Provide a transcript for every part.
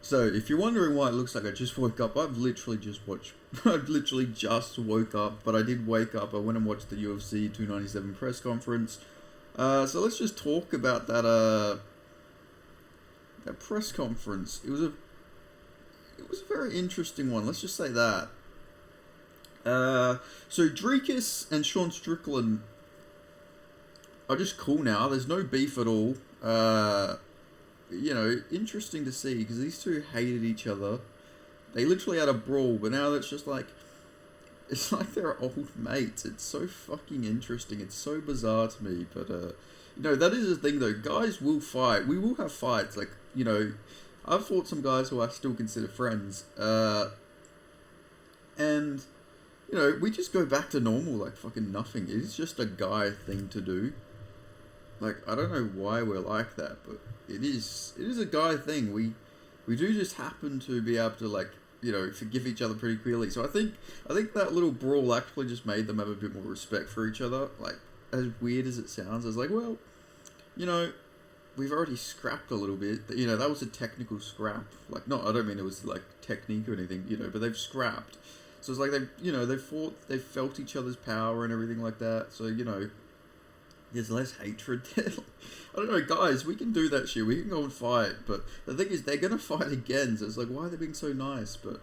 So, if you're wondering why it looks like I just woke up, I've literally just watched. I've literally just woke up, but I did wake up. I went and watched the UFC 297 press conference. So let's just talk about that press conference. It was a very interesting one. Let's just say that. So Drekus and Sean Strickland are just cool now. There's no beef at all. Interesting to see because these two hated each other. They literally had a brawl, but now it's just like, it's like they're old mates. It's so fucking interesting. It's so bizarre to me, but that is the thing though. Guys will fight. We will have fights. Like, I've fought some guys who I still consider friends, and we just go back to normal like fucking nothing. It's just a guy thing to do. Like, I don't know why we're like that, but it is a guy thing. We do just happen to be able to, like, forgive each other pretty clearly. So I think that little brawl actually just made them have a bit more respect for each other. Like, as weird as it sounds, I was like, well, we've already scrapped a little bit. That was a technical scrap. Like, I don't mean it was like technique or anything, but they've scrapped. So it's like they felt each other's power and everything like that. So, there's less hatred there. I don't know, guys, we can do that shit. We can go and fight. But the thing is, they're going to fight again. So it's like, why are they being so nice? But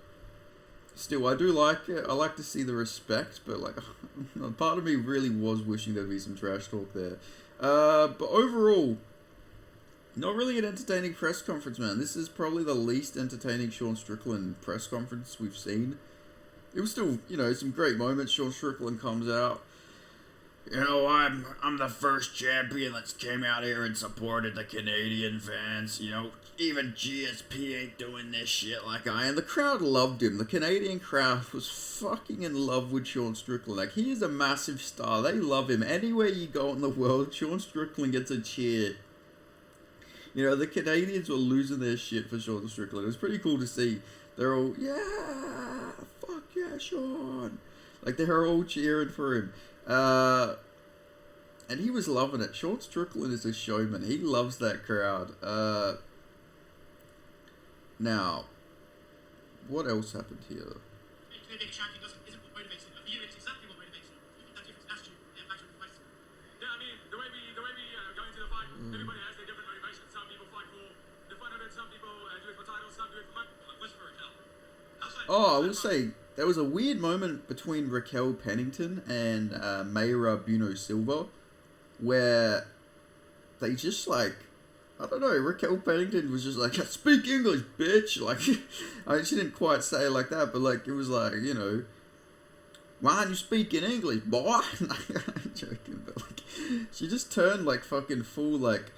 still, I do like it. I like to see the respect. But, like, part of me really was wishing there'd be some trash talk there. But overall, not really an entertaining press conference, man. This is probably the least entertaining Sean Strickland press conference we've seen. It was still, some great moments. Sean Strickland comes out. I'm the first champion that's came out here and supported the Canadian fans. Even GSP ain't doing this shit like I am. The crowd loved him. The Canadian crowd was fucking in love with Sean Strickland. Like, he is a massive star. They love him. Anywhere you go in the world, Sean Strickland gets a cheer. The Canadians were losing their shit for Sean Strickland. It was pretty cool to see. They're all, yeah, fuck yeah, Sean. Like, they're all cheering for him. And he was loving it. Sean Strickland is a showman. He loves that crowd. Now, what else happened here? Oh, I will say, there was a weird moment between Raquel Pennington and Mayra Buno Silva, where they just, like, I don't know, Raquel Pennington was just like, speak English, bitch. Like, she didn't quite say it like that, but, like, it was like, why aren't you speaking English, boy? I'm joking, but, like, she just turned, like, fucking full, like,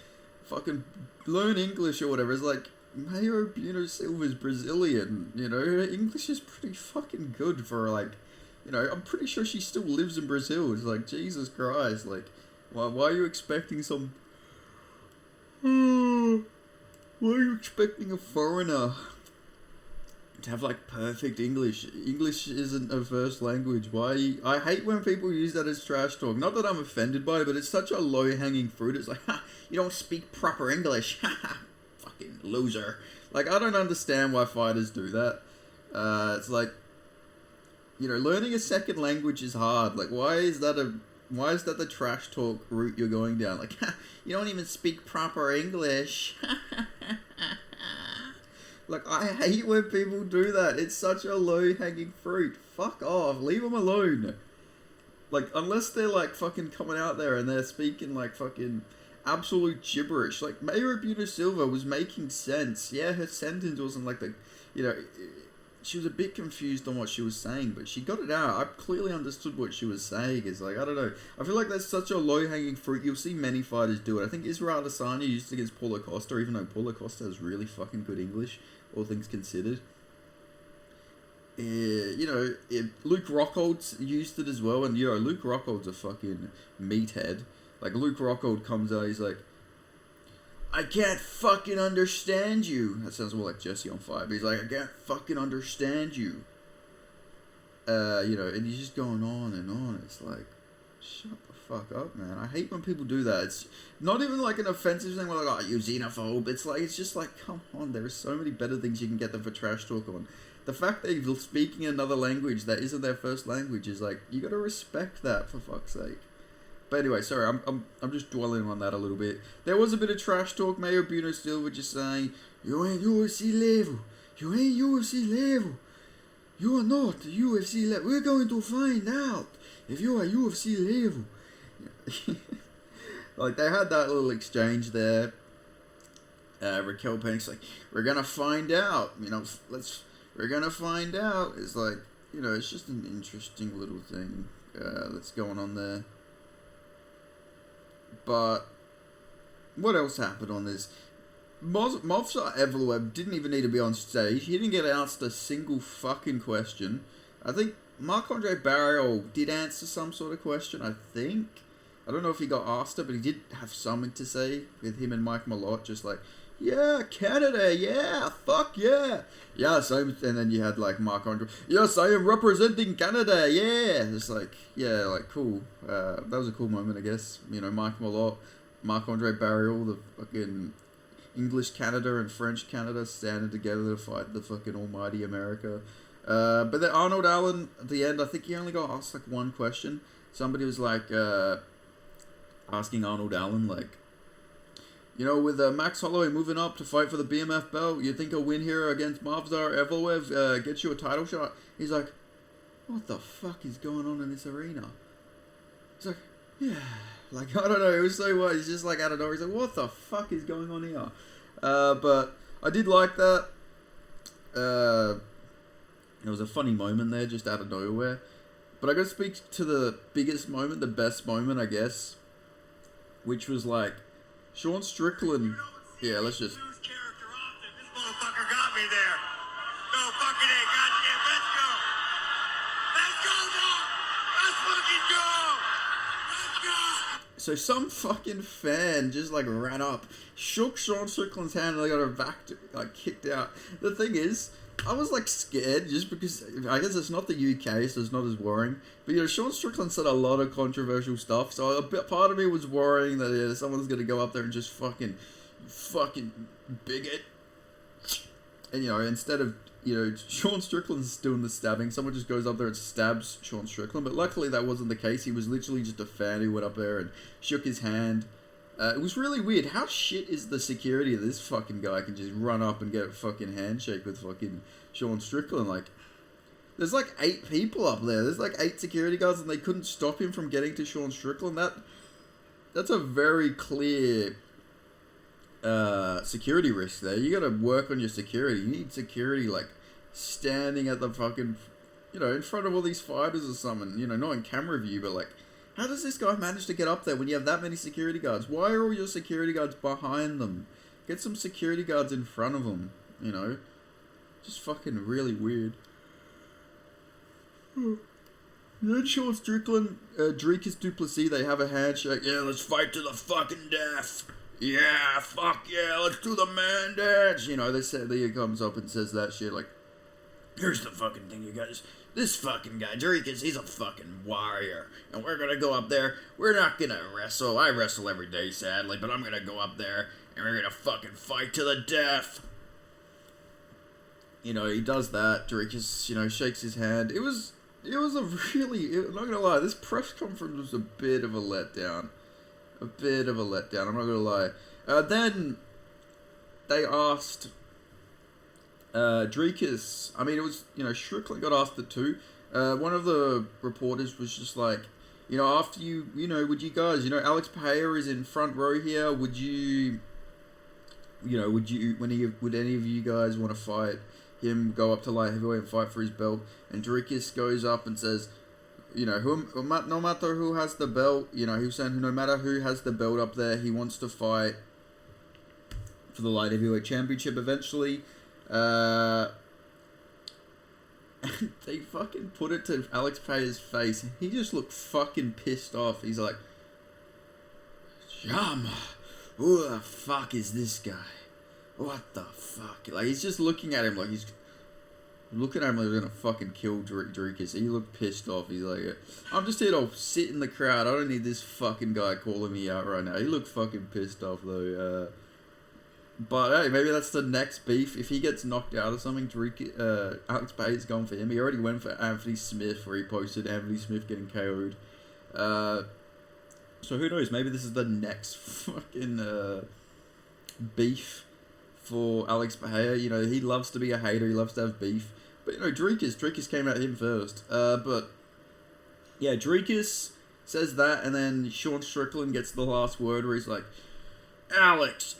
fucking learn English or whatever. It's like, Mayra Buno Silva's Brazilian, her English is pretty fucking good for, like, I'm pretty sure she still lives in Brazil. It's like, Jesus Christ, like, why are you expecting some, why are you expecting a foreigner to have, like, perfect English? English isn't a first language. I hate when people use that as trash talk. Not that I'm offended by it, but it's such a low-hanging fruit. It's like, you don't speak proper English, fucking loser. Like, I don't understand why fighters do that. It's like, learning a second language is hard. Like, why is that the trash talk route you're going down? Like, you don't even speak proper English. Like, I hate when people do that. It's such a low-hanging fruit. Fuck off. Leave them alone. Like, unless they're, like, fucking coming out there and they're speaking, like, fucking absolute gibberish. Like, Mayra Buno Silva was making sense. Yeah, her sentence wasn't like the, she was a bit confused on what she was saying, but she got it out. I clearly understood what she was saying. It's like, I don't know. I feel like that's such a low-hanging fruit. You'll see many fighters do it. I think Israel Adesanya used it against Paulo Costa, even though Paulo Costa has really fucking good English, all things considered. Luke Rockhold's used it as well, and, Luke Rockhold's a fucking meathead. Like, Luke Rockhold comes out, he's like, I can't fucking understand you. That sounds more like Jesse on Fire, but he's like, I can't fucking understand you. And he's just going on and on. It's like, Shut the fuck up, man. I hate when people do that. It's not even like an offensive thing where like, oh, you xenophobe. It's like, it's just like, come on, there are so many better things you can get them for trash talk on. The fact that you're speaking another language that isn't their first language is like, you gotta respect that, for fuck's sake. But anyway, sorry, I'm just dwelling on that a little bit. There was a bit of trash talk. Mayor Bruno Silva just saying, you ain't UFC level. You ain't UFC level. You are not UFC level. We're going to find out if you are UFC level. Like, they had that little exchange there. Raquel Penning's like, we're gonna find out. You know, we're gonna find out. It's like, you know, it's just an interesting little thing that's going on there. But what else happened on this? Movsar Evloev didn't even need to be on stage. He didn't get asked a single fucking question. I think Marc-Andre Barriol did answer some sort of question, I think. I don't know if he got asked it, but he did have something to say with him and Mike Malott, just like, yeah, Canada, yeah, fuck yeah. Yes, and then you had like Marc-Andre, yes, I am representing Canada, yeah. It's like, yeah, like, cool. That was a cool moment, I guess. You know, Mike Malott, Marc-Andre Barriol, the fucking English Canada and French Canada standing together to fight the fucking almighty America. But then Arnold Allen, at the end, I think he only got asked like one question. Somebody was like, asking Arnold Allen, like, you know, with Max Holloway moving up to fight for the BMF belt, you think a win here against Movsar Evloev gets you a title shot? He's like, what the fuck is going on in this arena? He's like, yeah, like, I don't know, it was so what, he's just like out of nowhere, he's like, what the fuck is going on here? But I did like that. It was a funny moment there, just out of nowhere. But I gotta speak to the biggest moment, the best moment, I guess, which was like, Sean Strickland. Yeah, let's just. This motherfucker got me there. No fucking A, goddamn, let's go. Let's go, dog. Let's fucking go. Let's go. So some fucking fan just like ran up, shook Sean Strickland's hand, and they got her back like kicked out. The thing is, I was like scared just because I guess it's not the UK, so it's not as worrying. But you know, Sean Strickland said a lot of controversial stuff, so a bit part of me was worrying that yeah, someone's gonna go up there and just fucking bigot. And you know, instead of Sean Strickland's doing the stabbing, someone just goes up there and stabs Sean Strickland. But luckily that wasn't the case. He was literally just a fan who went up there and shook his hand. It was really weird. How shit is the security of this fucking guy can just run up and get a fucking handshake with fucking Sean Strickland? Like, there's like 8 people up there. There's like 8 security guards, and they couldn't stop him from getting to Sean Strickland. That's a very clear security risk there. You gotta work on your security. You need security like standing at the fucking, in front of all these fighters or something. Not in camera view, but like, how does this guy manage to get up there when you have that many security guards? Why are all your security guards behind them? Get some security guards in front of them, Just fucking really weird. Then Sean Strickland, Dricus Duplessis, they have a handshake. Yeah, let's fight to the fucking death. Yeah, fuck yeah, let's do the man dance. They said, Leah comes up and says that shit like, here's the fucking thing, you guys. This fucking guy, Dricus, he's a fucking warrior. And we're gonna go up there. We're not gonna wrestle. I wrestle every day, sadly, but I'm gonna go up there and we're gonna fucking fight to the death. He does that. Dricus, shakes his hand. It was a really, I'm not gonna lie, this press conference was a bit of a letdown. I'm not gonna lie. Then they asked Dricus, I mean, it was, Strickland got asked it too. One of the reporters was just like, after you, would you guys, Alex Pereira is in front row here, would you, would any of you guys want to fight him, go up to light heavyweight and fight for his belt? And Dricus goes up and says, no matter who has the belt, he was saying no matter who has the belt up there, he wants to fight for the light heavyweight championship eventually. And they fucking put it to Alex Pereira's face. He just looked fucking pissed off. He's like, Shama, who the fuck is this guy? What the fuck? Like, he's just looking at him like he's... looking at him like they're gonna fucking kill Dricus. He looked pissed off. He's like, I'm just here to sit in the crowd. I don't need this fucking guy calling me out right now. He looked fucking pissed off though. But hey, maybe that's the next beef. If he gets knocked out or something, Alex Baye's going for him. He already went for Anthony Smith, where he posted Anthony Smith getting KO'd. So who knows? Maybe this is the next fucking beef for Alex Bahia. You know, he loves to be a hater. He loves to have beef. But you know, Dricus came at him first. But yeah, Dricus says that, and then Sean Strickland gets the last word where he's like, Alex.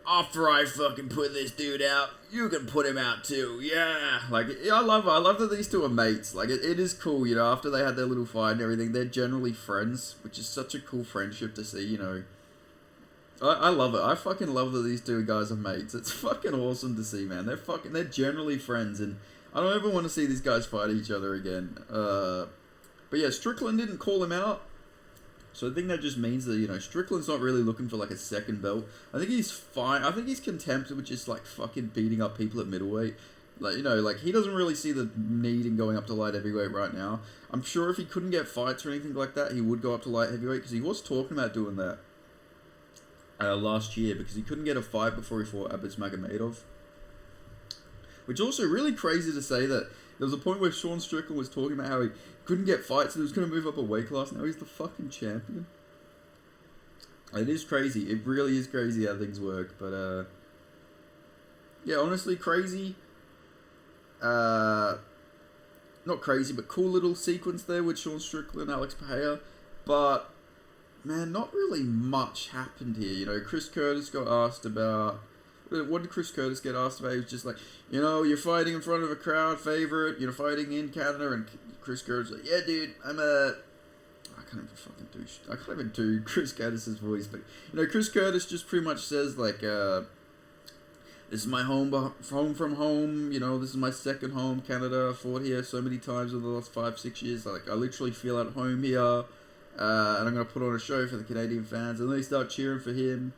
After I fucking put this dude out, you can put him out too. Yeah. Like, I love that these two are mates. Like, it is cool, you know, after they had their little fight and everything, they're generally friends, which is such a cool friendship to see, you know. I love it. I fucking love that these two guys are mates. It's fucking awesome to see, man. They're generally friends, and I don't ever want to see these guys fight each other again. But yeah, Strickland didn't call him out. So I think that just means that, you know, Strickland's not really looking for, like, a second belt. I think he's fine. I think he's content with just, like, fucking beating up people at middleweight. Like, you know, like, he doesn't really see the need in going up to light heavyweight right now. I'm sure if he couldn't get fights or anything like that, he would go up to light heavyweight, because he was talking about doing that last year, because he couldn't get a fight before he fought Abid Magomedov. Which also really crazy to say that there was a point where Sean Strickland was talking about how he couldn't get fights and he was going to move up a weight class. Now he's the fucking champion. It is crazy. It really is crazy how things work. But, yeah, honestly, crazy. Not crazy, but cool little sequence there with Sean Strickland, Alex Bahia. But, man, not really much happened here. You know, Chris Curtis got asked about... What did Chris Curtis get asked about? He was just like, you know, you're fighting in front of a crowd favorite, you're fighting in Canada, and Chris Curtis was like, yeah, dude, I can't even do Chris Curtis's voice, but, you know, Chris Curtis just pretty much says, like, this is my home from home, you know, this is my second home, Canada. I fought here so many times over the last 5-6 years, like, I literally feel at home here, and I'm going to put on a show for the Canadian fans, and then they start cheering for him.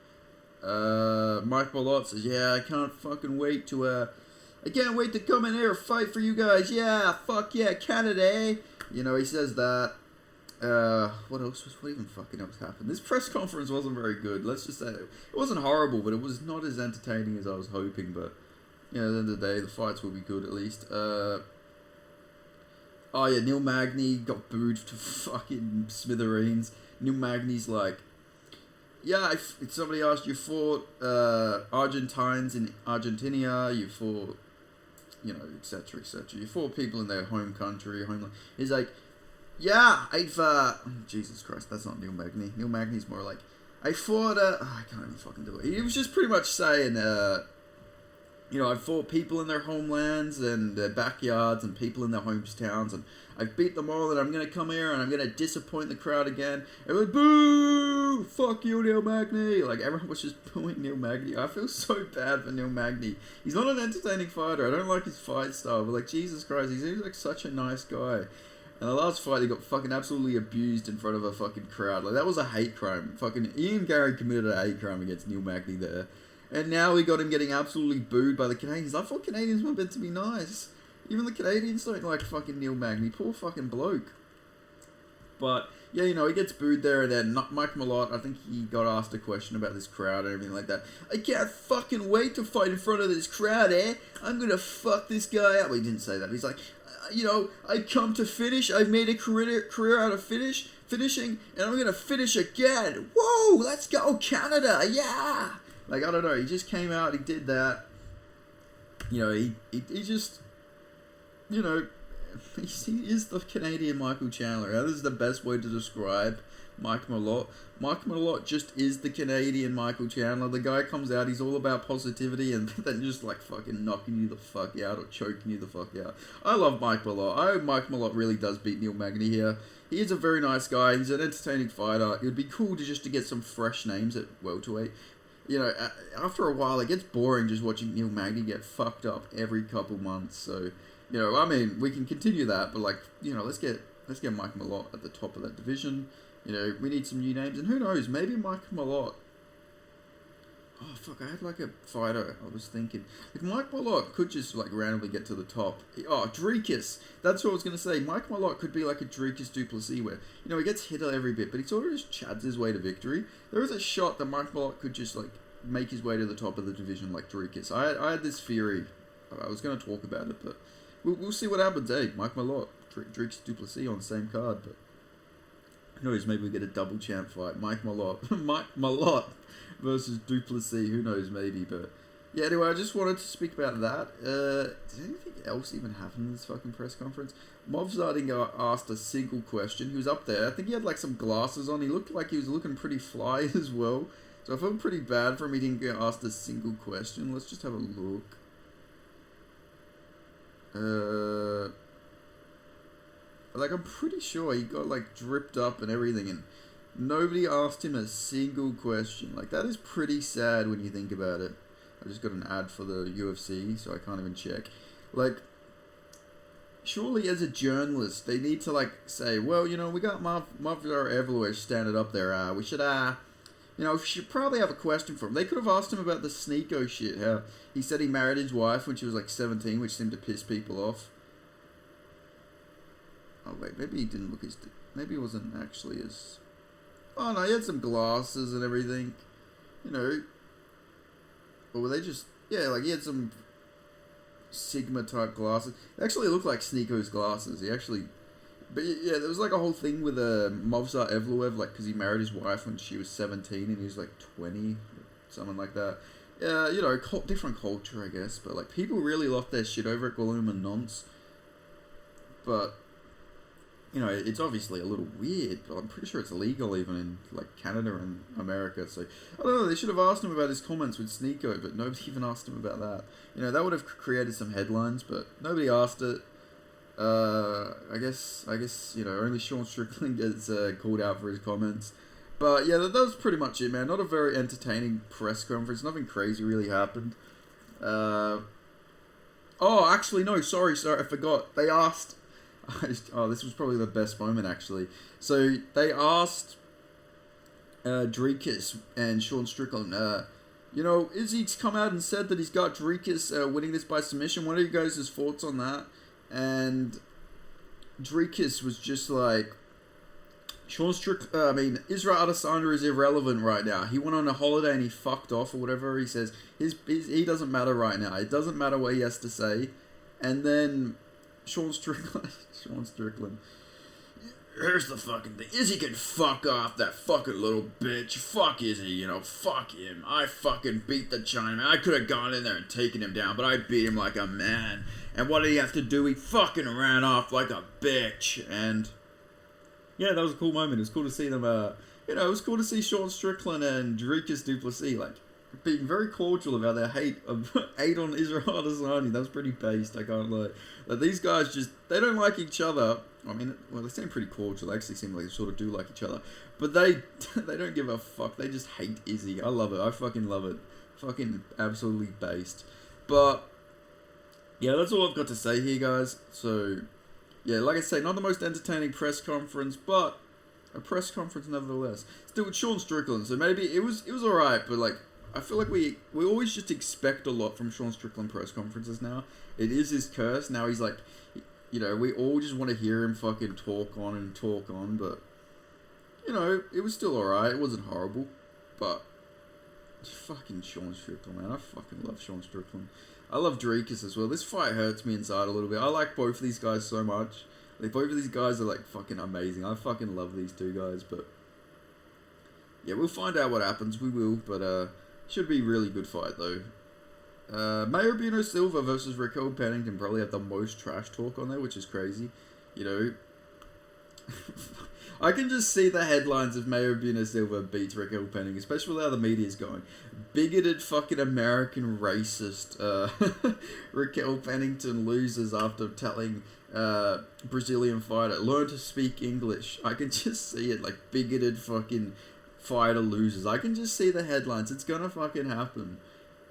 Mike Malott says, yeah, I can't fucking wait to, I can't wait to come in here and fight for you guys. Yeah, fuck yeah, Canada, eh? You know, he says that. What even fucking else happened? This press conference wasn't very good. Let's just say it wasn't horrible, but it was not as entertaining as I was hoping. But, you know, at the end of the day, the fights will be good at least. Oh yeah, Neil Magny got booed to fucking smithereens. Neil Magny's like, yeah, if somebody asked you fought Argentines in Argentina, you fought, you know, etc., etc. You fought people in their home country, homeland. He's like, yeah, I've, Jesus Christ, that's not Neil Magny. Neil Magny's more like, I fought, I can't even fucking do it. He was just pretty much saying, you know, I fought people in their homelands and their backyards and people in their hometowns, and I've beat them all, and I'm going to come here and I'm going to disappoint the crowd again. Everyone, boo! Fuck you, Neil Magny! Like, everyone was just booing Neil Magny. I feel so bad for Neil Magny. He's not an entertaining fighter. I don't like his fight style, but, like, Jesus Christ, he seems like such a nice guy. And the last fight, he got fucking absolutely abused in front of a fucking crowd. Like, that was a hate crime. Fucking Ian Gary committed a hate crime against Neil Magny there. And now we got him getting absolutely booed by the Canadians. I thought Canadians were meant to be nice. Even the Canadians don't like fucking Neil Magny. Poor fucking bloke. But, yeah, you know, he gets booed there, and then Mike Malott, I think he got asked a question about this crowd and everything like that. I can't fucking wait to fight in front of this crowd, eh? I'm gonna fuck this guy up. Well, he didn't say that. He's like, you know, I come to finish. I've made a career out of finishing, and I'm gonna finish again. Whoa, let's go, Canada, yeah! Like, I don't know, he just came out, he did that. You know, he just, you know, he is the Canadian Michael Chandler. That is the best way to describe Mike Malott. Mike Malott just is the Canadian Michael Chandler. The guy comes out, he's all about positivity, and then just, like, fucking knocking you the fuck out or choking you the fuck out. I love Mike Malott. I hope Mike Malott really does beat Neil Magny here. He is a very nice guy. He's an entertaining fighter. It would be cool to get some fresh names at welterweight. You know, after a while, it gets boring just watching Neil Magny get fucked up every couple months. So, you know, I mean, we can continue that, but, like, you know, let's get Mike Malott at the top of that division. You know, we need some new names, and who knows, maybe Mike Malott Oh fuck! I had like a fighter. I was thinking like Mike Malott could just like randomly get to the top. Oh, Dreekus. That's what I was gonna say. Mike Malott could be like a Dreekus Duplessis, where he gets hit every bit, but he sort of just chads his way to victory. There is a shot that Mike Malott could just like make his way to the top of the division like Dreekus. I had this theory. I was gonna talk about it, but we'll see what happens. Hey, Mike Malott, Dreekus Duplessis on the same card, but who knows? Maybe we get a double champ fight. Mike Malott, Mike Malott versus Duplessis. Who knows? Maybe, but yeah. Anyway, I just wanted to speak about that. Did anything else even happen in this fucking press conference? Movzarding asked a single question. He was up there. I think he had like some glasses on. He looked like he was looking pretty fly as well. So I felt pretty bad for him. He didn't get asked a single question. Let's just have a look. Like, I'm pretty sure he got, like, dripped up and everything, and nobody asked him a single question. Like, that is pretty sad when you think about it. I just got an ad for the UFC, so I can't even check. Like, surely as a journalist, they need to, like, say, well, we got Movzar Evloev standing up there. We should probably have a question for him. They could have asked him about the Sneeko shit, how he said he married his wife when she was, like, 17, which seemed to piss people off. Oh wait, maybe he didn't look as... Maybe he wasn't actually as... Oh no, he had some glasses and everything. Or were they just... Yeah, like he had some Sigma type glasses. They actually looked like Sneeko's glasses. He actually... But yeah, there was like a whole thing with Movzar Evloev, like, because he married his wife when she was 17 and he was like 20, something like that. Yeah, different culture, I guess. But like, people really lost their shit over it, calling him a nonce. But... it's obviously a little weird, but I'm pretty sure it's illegal even in, like, Canada and America, so, I don't know, they should have asked him about his comments with Sneeko, but nobody even asked him about that. That would have created some headlines, but nobody asked it. I guess, only Sean Strickland gets called out for his comments. But, yeah, that was pretty much it, man. Not a very entertaining press conference. Nothing crazy really happened. Oh, actually, no, sorry, I forgot. They asked... Oh, this was probably the best moment, actually. So, they asked Dreekus and Sean Strickland, Izzy's come out and said that he's got Dreekus winning this by submission. What are you guys' thoughts on that? And Dreekus was just like, Israel Adesanya is irrelevant right now. He went on a holiday and he fucked off or whatever. He says, he doesn't matter right now. It doesn't matter what he has to say. And then... Sean Strickland. Here's the fucking thing. Izzy can fuck off, that fucking little bitch. Fuck Izzy, fuck him. I fucking beat the Chinaman. I could have gone in there and taken him down, but I beat him like a man. And what did he have to do? He fucking ran off like a bitch. And yeah, that was a cool moment. It was cool to see them, it was cool to see Sean Strickland and Dreekus Duplessis, like, being very cordial about their hate on Israel Adesanya. That was pretty based, I can't lie. Like, these guys they don't like each other. I mean, well, they seem pretty cordial. They actually seem like they sort of do like each other. But they don't give a fuck. They just hate Izzy. I love it. I fucking love it. Fucking absolutely based. But, yeah, that's all I've got to say here, guys. So, yeah, like I say, not the most entertaining press conference, but a press conference nevertheless. Still with Sean Strickland, so maybe it was alright, but, like, I feel like we always just expect a lot from Sean Strickland press conferences now. It is his curse. Now he's like, we all just want to hear him fucking talk on, but, it was still alright. It wasn't horrible, but fucking Sean Strickland, man. I fucking love Sean Strickland. I love Dreekus as well. This fight hurts me inside a little bit. I like both of these guys so much. Like, both of these guys are, like, fucking amazing. I fucking love these two guys, but yeah, we'll find out what happens. We will, but, should be a really good fight, though. Mayor Bruno Silva versus Raquel Pennington probably have the most trash talk on there, which is crazy. I can just see the headlines if Mayor Bruno Silva beats Raquel Pennington, especially with how the media's going. Bigoted fucking American racist Raquel Pennington loses after telling Brazilian fighter, learn to speak English. I can just see it, like, bigoted fucking... fighter loses. I can just see the headlines. It's gonna fucking happen.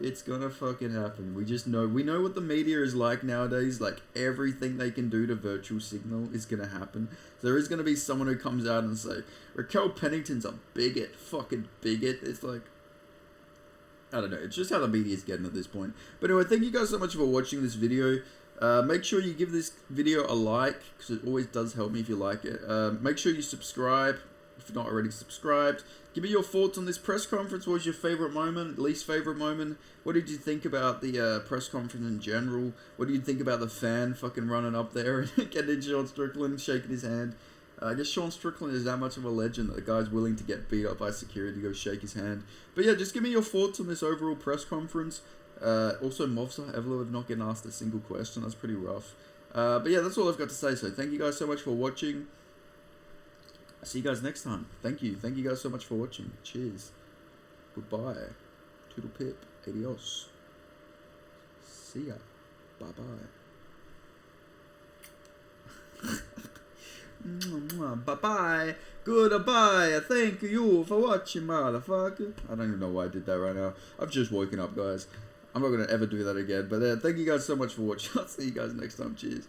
It's gonna fucking happen. We know what the media is like nowadays. Like, everything they can do to virtual signal is gonna happen. There is gonna be someone who comes out and say, Raquel Pennington's a bigot. Fucking bigot. It's like, I don't know. It's just how the media is getting at this point. But anyway, thank you guys so much for watching this video. Make sure you give this video a like, because it always does help me if you like it. Make sure you subscribe if you're not already subscribed. Give me your thoughts on this press conference. What was your favorite moment, least favorite moment? What did you think about the press conference in general? What do you think about the fan fucking running up there and getting Sean Strickland, shaking his hand? I guess Sean Strickland is that much of a legend that the guy's willing to get beat up by security to go shake his hand. But yeah, just give me your thoughts on this overall press conference. Also, Movsar Evloev not getting asked a single question. That's pretty rough. But yeah, that's all I've got to say. So thank you guys so much for watching. I'll see you guys next time. Thank you. Thank you guys so much for watching. Cheers. Goodbye. Toodle pip. Adios. See ya. Bye-bye. Bye-bye. Goodbye. Thank you for watching, motherfucker. I don't even know why I did that right now. I've just woken up, guys. I'm not going to ever do that again. But thank you guys so much for watching. I'll see you guys next time. Cheers.